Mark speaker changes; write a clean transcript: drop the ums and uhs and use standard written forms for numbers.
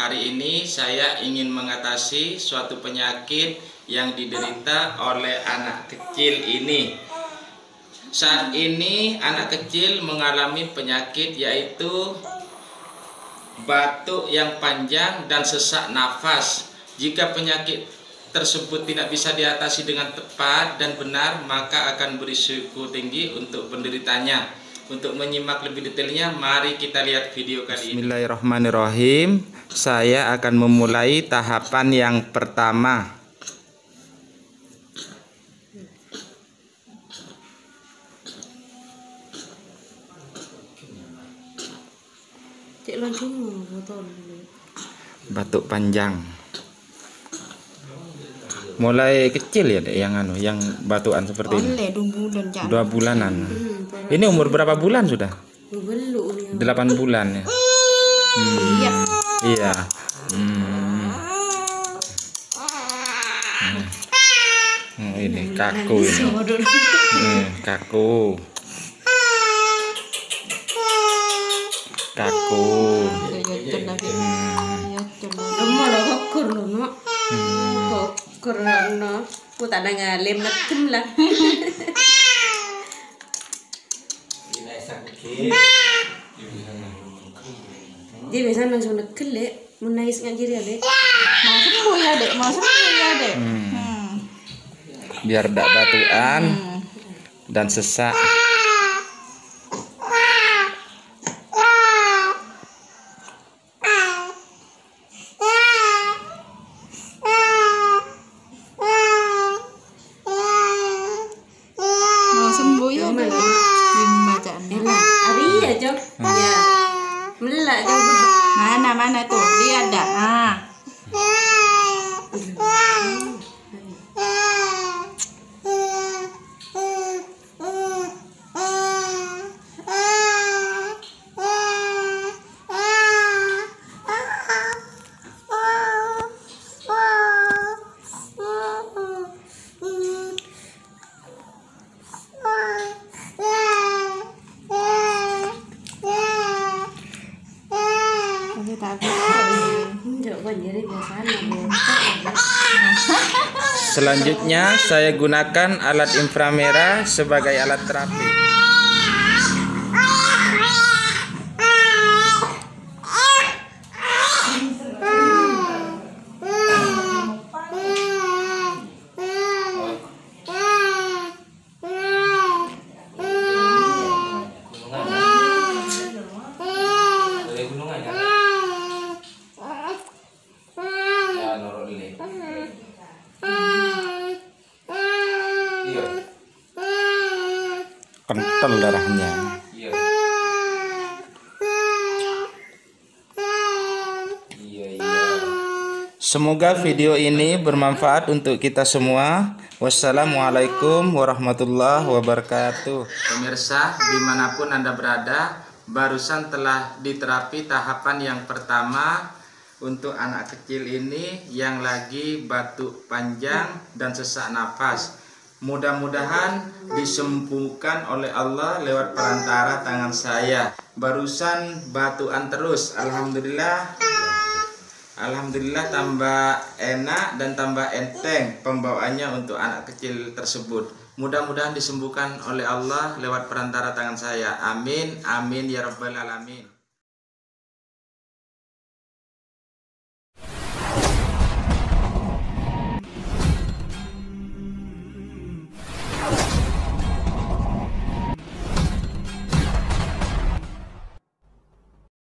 Speaker 1: Hari ini saya ingin mengatasi suatu penyakit yang diderita oleh anak kecil ini. Saat ini anak kecil mengalami penyakit yaitu batuk yang panjang dan sesak nafas. Jika penyakit tersebut tidak bisa diatasi dengan tepat dan benar, maka akan berisiko tinggi untuk penderitanya. Untuk menyimak lebih detailnya, mari kita lihat video kali ini. Bismillahirrahmanirrahim. Saya akan memulai tahapan yang pertama. Batuk panjang. Mulai kecil ya, Dek, yang batuan seperti ini. 2 bulanan. Ini umur berapa bulan sudah? 8 bulan ya. Iya. Ini kaku ini. Kaku.
Speaker 2: Kurang ku tak ada ngalem nakem lah. Dia biasa langsung nekel le, menangis ngajir ya le.
Speaker 3: Mau sembuh ya dek, mau sembuh ya dek.
Speaker 1: Biar tidak batuan dan sesak.
Speaker 3: Mana tuh dia ada.
Speaker 1: Selanjutnya saya gunakan alat inframerah sebagai alat terapi. Kental darahnya. Semoga video ini bermanfaat untuk kita semua. Wassalamualaikum warahmatullahi wabarakatuh. Pemirsa, dimanapun Anda berada, barusan telah diterapi tahapan yang pertama untuk anak kecil ini yang lagi batuk panjang dan sesak nafas. Mudah-mudahan disembuhkan oleh Allah lewat perantara tangan saya. Barusan batuan terus. Alhamdulillah tambah enak dan tambah enteng pembawaannya untuk anak kecil tersebut. Mudah-mudahan disembuhkan oleh Allah lewat perantara tangan saya. Amin, amin ya rabbal alamin.